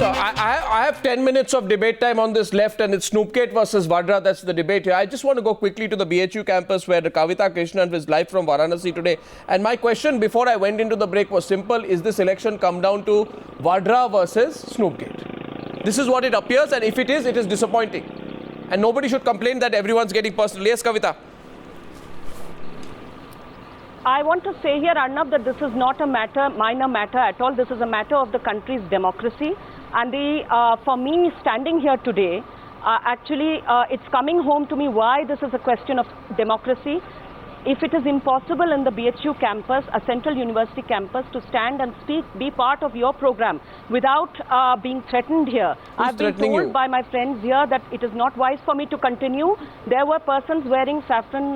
So I have 10 minutes of debate time on this left, and it's Snoopgate versus Vadra. That's the debate here. I just want to go quickly to the BHU campus where Kavita Krishnan is live from Varanasi today. And my question before I went into the break was simple. Is this election come down to Vadra versus Snoopgate? This is what it appears, and if it is disappointing. And nobody should complain that everyone's getting personal. Yes, Kavita. I want to say here, Arnab, that this is not a minor matter at all. This is a matter of the country's democracy. And for me, standing here today, it's coming home to me why this is a question of democracy. If it is impossible in the BHU campus, a central university campus, to stand and speak, be part of your program without being threatened here. I've been told by my friends here that it is not wise for me to continue. There were persons wearing saffron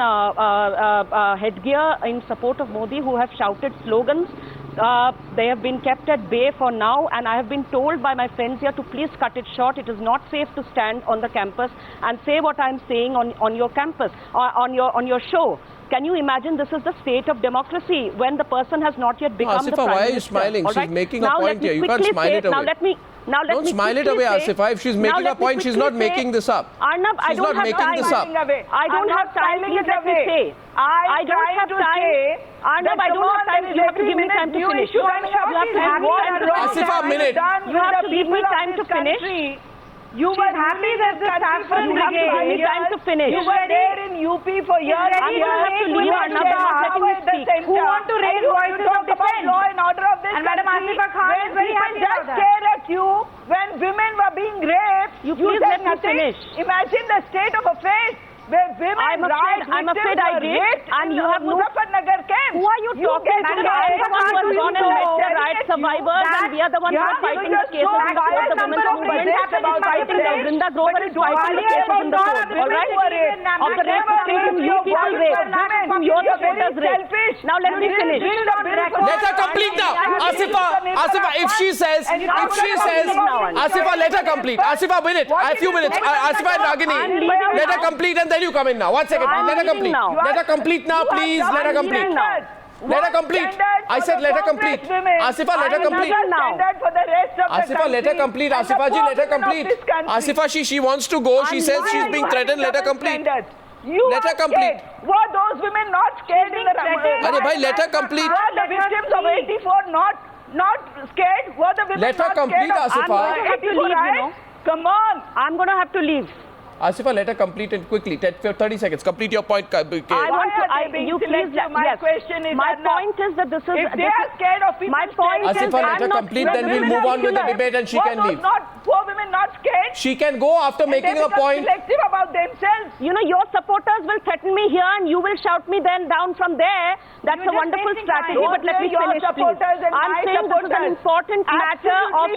headgear in support of Modi who have shouted slogans. They have been kept at bay for now, and I have been told by my friends here to please cut it short. It is not safe to stand on the campus and say what I'm saying on your campus, on your show. Can you imagine this is the state of democracy when the person has not yet become the Prime Minister? Asifa, why are you smiling? Right? She's making a point here. You can't smile it away. Don't smile it away, Asifa. If she's making a point, she's not making this up. Arnab, I don't have time. I don't have time. Please let me say. I don't have time. Arnab, I don't have time. You have to give me time to finish. You have to have me time to finish. Asifa, a minute. You have to give me time to finish. You were happy that the saffron brigade. Time to finish. You were there in UP for years. You have to leave, Arnab. Let me speak. Who want to raise voices of defense? Law and order of this and Madam Asifa Khan is very happy just stare at you when women were being raped. You please let me finish. Imagine the state of affairs where women I'm afraid I did, and you have Muzaffarnagar camp. Who are you talking to? I am the one who has gone and met the riot survivors, and we are the ones who are fighting the cases before the women's movement, about fighting the Vrinda Grover is fighting the cases in the court, all right? Of the rape from you people rape, from your supporters rape. Now let me finish. Let her complete now. Asifa, if she says, Asifa, let her complete. Asifa, minute, a few minutes. Asifa and Ragini, let her complete and then you come in now. 1 second. Let her complete. Let her complete now, please. Let her complete. Let her complete. I said let her complete. Asifa, let her complete. Asifa, let her complete. Asifa ji, let her complete. Asifa, she wants to go. She says she's being threatened. Let her complete. Let her complete. Were those women not scared in the Arey bhai, let her complete. Were the victims of 84 not scared? Were the women let her complete, Asifa. I'm going to have to leave, you know. Come on. I'm going to have to leave. Asifa, let her complete it quickly. 30 seconds. Complete your point. My question is my point is that this is... If they are scared of people... My point Asifa, let her complete, then we'll move on with the debate and she can leave. Poor women not scared? She can go after making a point. Selective about themselves. You know, your supporters will threaten me here and you will shout me then down from there. That's a wonderful strategy, but let me finish, please. I'm saying this is an important matter of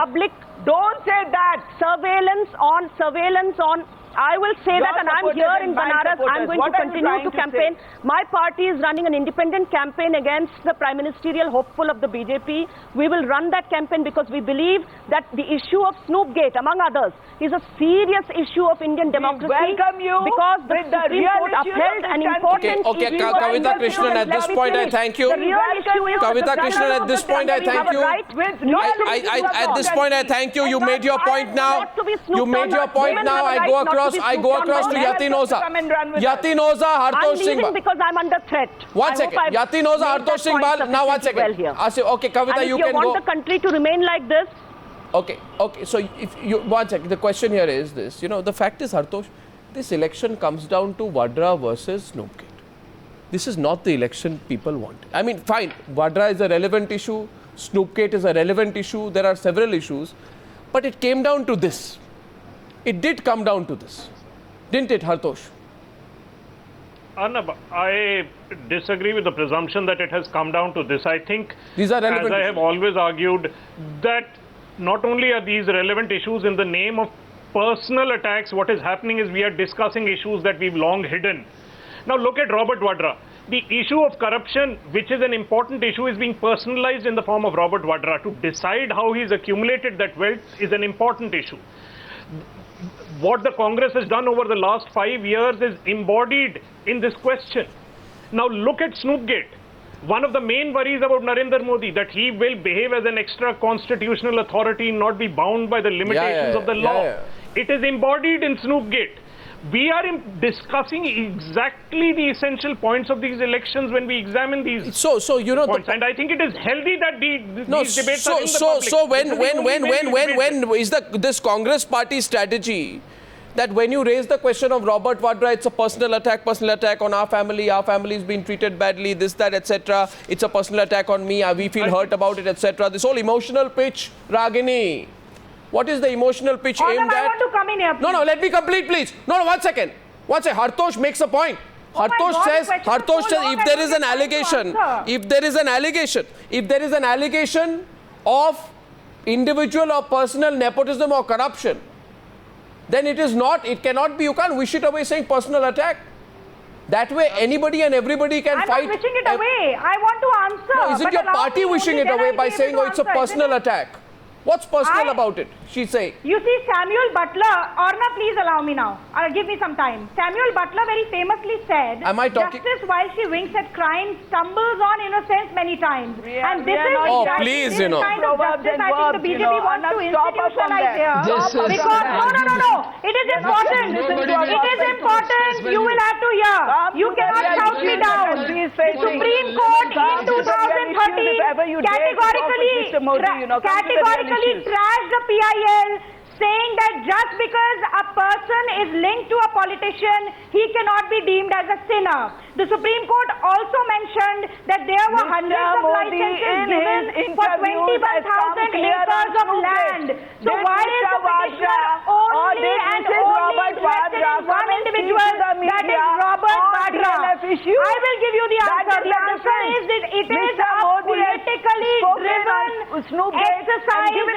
public... Don't say that. Surveillance on. I will say that, and I'm here in Banaras. I'm going to continue to campaign. My party is running an independent campaign against the prime ministerial hopeful of the BJP. We will run that campaign because we believe that the issue of Snoopgate, among others, is a serious issue of Indian democracy. We welcome you because the Supreme Court upheld an important issue. Kavita Krishnan, at this point I thank you. Kavita Krishnan, at this point I thank you. At this point I thank you. You made your point now. You made your point now. I go across to Yatinoza. Yatinoza, Hartosh Singh. I'm leaving because I'm under threat. 1 second. Yatinoza, Hartosh Singh Bal. Now 1 second. Okay, Kavita, you can go. If you want the country to remain like this. Okay. So if you 1 second. The question here is this. You know, the fact is, Hartosh, this election comes down to Vadra versus Snoopgate. This is not the election people want. I mean, fine. Vadra is a relevant issue. Snoopgate is a relevant issue. There are several issues. But it came down to this. It did come down to this, didn't it, Hartosh? Arnab, I disagree with the presumption that it has come down to this. I think, these are relevant as I have always argued, that not only are these relevant issues in the name of personal attacks, what is happening is we are discussing issues that we've long hidden. Now look at Robert Vadra. The issue of corruption, which is an important issue, is being personalized in the form of Robert Vadra. To decide how he's accumulated that wealth is an important issue. What the Congress has done over the last 5 years is embodied in this question. Now look at Snoopgate. One of the main worries about Narendra Modi, that he will behave as an extra constitutional authority, not be bound by the limitations of the law. It is embodied in Snoopgate. We are discussing exactly the essential points of these elections when we examine these you know, points. And I think it is healthy that these debates are in the public. So when is this Congress party strategy that when you raise the question of Robert Vadra, it's a personal attack on our family is being treated badly, this, that, etc. It's a personal attack on me, we feel hurt about it, etc. This whole emotional pitch, Ragini. What is the emotional pitch aimed at? I want to come in here, please. No, let me complete, please. No, one second. Hartosh makes a point. Hartosh says if there is an allegation of individual or personal nepotism or corruption, then it cannot be, you can't wish it away saying personal attack. That way anybody and everybody can fight. I'm not wishing it away. I want to answer. No, isn't your party wishing it away by saying, it's a personal attack? What's personal about it? She's saying. You see, Samuel Butler, Orna, please allow me now. Give me some time. Samuel Butler very famously said, am I talking? Justice, while she winks at crime, stumbles on innocence many times. And this is please, this kind of justice I think the BJP wants to institutionalize here. Because, no. It is important. It is important. You will have to hear. You cannot shout me down. The Supreme Court in 2013 categorically trashed the PIL, saying that just because a person is linked to a politician, he cannot be deemed as a sinner. The Supreme Court also mentioned that there were hundreds of licenses given for 21,000 acres of land. So why is the petitioner only interested in one individual, that is Robert Vadra? I will give you the answer. The answer is that it is a politically driven exercise. It's a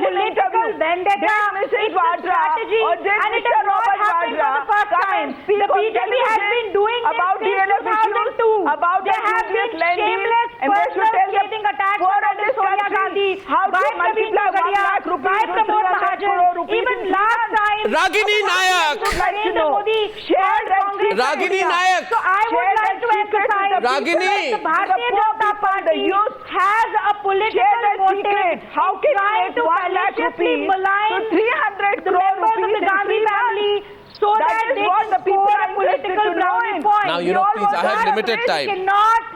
political vendetta. It's a strategy, and it has not happened for the first time. The BJP has been doing this since 2002. There have been shameless personal scathing attacks on Sonia Gandhi, by Praveen Gagadia, by Pramod Mahajan, even last time. Ragini Nayak. Narendra Modi shared Congress. Ragini Nayak. So I would like to emphasize Ragini. The Bharatiya Janata Party has a political motive. How can trying to maliciously malign 300 the members of the Gandhi family so that they can score a political brownie point. Now, please, I have limited time. They cannot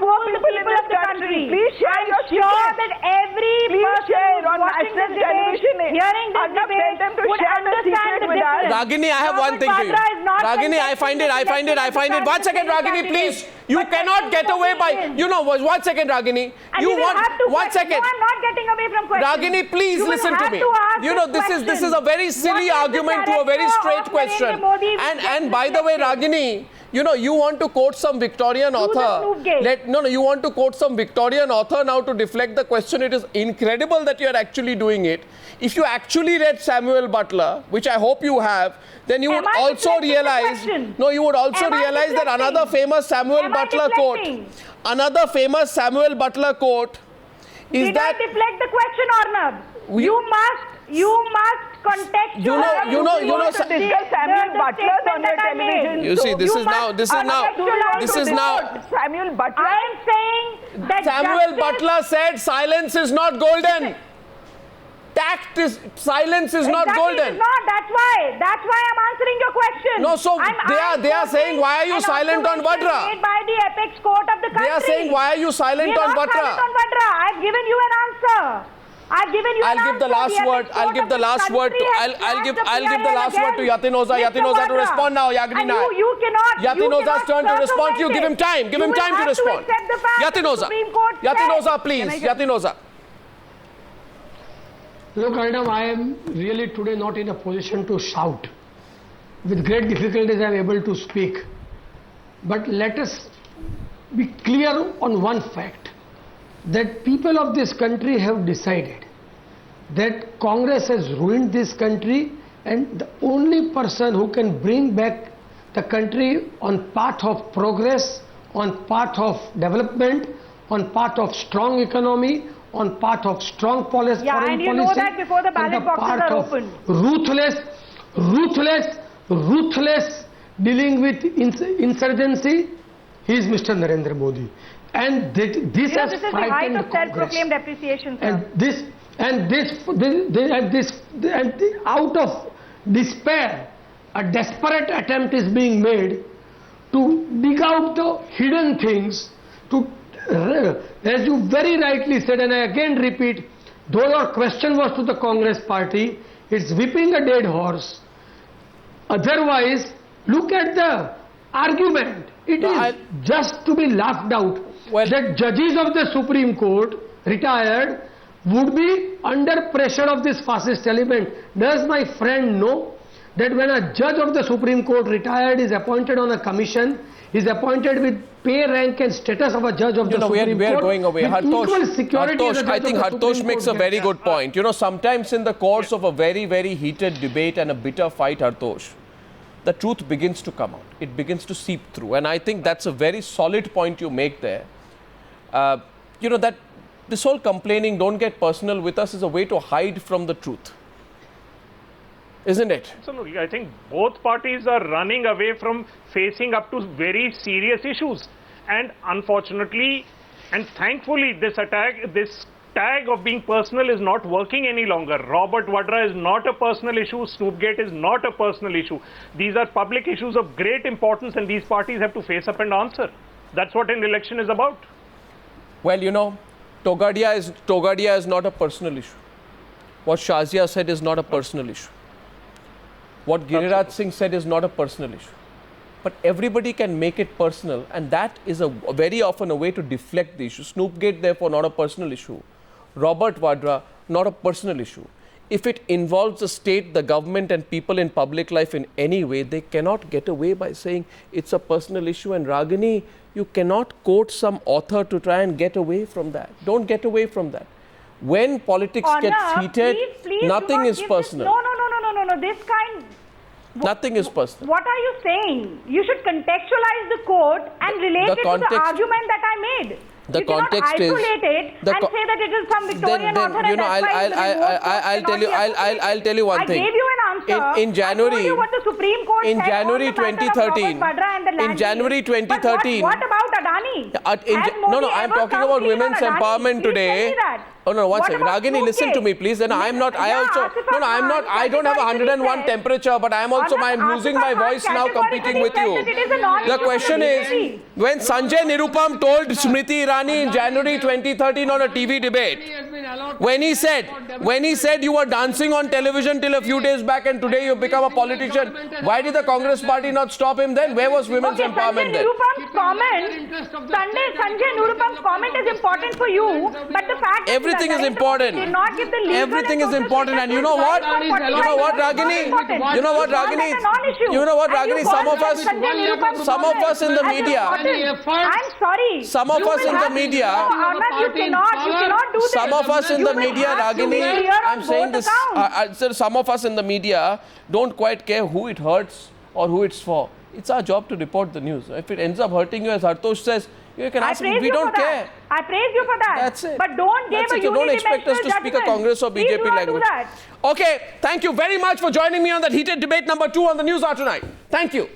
fool the people of the country. Please share your sure that every person on watching this national television, hearing this debate would understand the difference. Ragini, I have one thing to you. Ragini, I find it. 1 second, Ragini, please. You cannot get away by, 1 second, Ragini. You want, 1 second. No, I'm not getting away from questions. Ragini, please listen to me. This is a very silly argument to a very straight question. And by the way, Ragini, you want to quote some Victorian author. You want to quote some Victorian author now to deflect the question. It is incredible that you are actually doing it. If you actually read Samuel Butler, which I hope you have, then you would also realize, that another famous Samuel Butler quote, is Did that I deflect the question, Arnab? You must contextualize. discuss Samuel Butler on your television. You see, this is now. Samuel Butler. I am saying that Samuel Butler said silence is not golden. Silence is not golden. It's not. That's why I'm answering your question. No, so they are saying, why are you silent on Vadra? Made by the apex court of the country. They are saying, why are you silent on Vadra? I've given you an answer. I'll give the last word. I'll give the last word to Yatinoza. Yatinoza to respond now. You cannot. Yatinoza's turn to respond to you. Give him time. Give him time to respond. Yatinoza, please. Yatinoza. Look, Arnab, I am really today not in a position to shout. With great difficulties I am able to speak. But let us be clear on one fact, that people of this country have decided that Congress has ruined this country, and the only person who can bring back the country on path of progress, on path of development, on path of strong economy, on path of strong policy, foreign policy, and you know that before the ballot boxes are open. Ruthless dealing with insurgency, he is Mr. Narendra Modi. And this This has is the height frightened of the Congress. self-proclaimed appreciation, sir. And out of despair, a desperate attempt is being made to dig out the hidden things, to, as you very rightly said, and I again repeat, though your question was to the Congress party, it's whipping a dead horse. Otherwise, look at the argument. It is just to be laughed out that judges of the Supreme Court, retired, would be under pressure of this fascist element. Does my friend know that when a judge of the Supreme Court, retired, is appointed on a commission, is appointed with pay, rank and status of a judge of the Supreme Court, we are going away. Hartosh, I think Hartosh makes a very good point. You know, sometimes in the course of a very, very heated debate and a bitter fight, Hartosh, the truth begins to come out. It begins to seep through. And I think that's a very solid point you make there. You know, that this whole complaining, don't get personal with us, is a way to hide from the truth. Isn't it? Absolutely. I think both parties are running away from facing up to very serious issues. And unfortunately, and thankfully, this tag of being personal is not working any longer. Robert Vadra is not a personal issue. Snoopgate is not a personal issue. These are public issues of great importance, and these parties have to face up and answer. That's what an election is about. Well, you know, Togadia is not a personal issue. What Shazia said is not a personal issue. What Giriraj Singh said is not a personal issue. But everybody can make it personal, and that is very often a way to deflect the issue. Snoopgate, therefore, not a personal issue. Robert Vadra, not a personal issue. If it involves the state, the government and people in public life in any way, they cannot get away by saying it's a personal issue. And Ragini, you cannot quote some author to try and get away from that. Don't get away from that. When politics gets heated, nothing is personal. No. This kind... Nothing is personal. What are you saying? You should contextualize the quote and relate it to the argument that I made. The context is... You cannot isolate it and say that it is some Victorian author and that's why I'll tell you one thing. I gave you an answer. In January... I told you what the Supreme Court in said January on the matter of 2013... Robert Vadra and the land In January 2013... But what about Adani? No, I'm talking about women's empowerment today. Oh no, one second. Ragini, listen to me, please. Then I'm not. I don't have 101 temperature, but I'm losing my voice now competing with you. The question is, when Sanjay Nirupam told Smriti Irani in January 2013 on a TV debate, when he said you were dancing on television till a few days back and today you become a politician, why did the Congress party not stop him then? Where was women's empowerment then? Sanjay Nirupam's comment is important for you, but the fact is everything is important. Everything is important, and you know what? Ragini? Some of us in the media. I'm sorry. Some of us in the media. Some of us in the media, Ragini. I'm saying this. Some of us in the media don't quite care who it hurts or who it's for. It's our job to report the news. If it ends up hurting you, as Hartosh says, you can ask me. We don't care. I praise you for that. That's it. But don't give a unidimensional You don't expect us to speak a Congress or BJP language. Okay, thank you very much for joining me on that heated debate number 2 on the Newshour tonight. Thank you.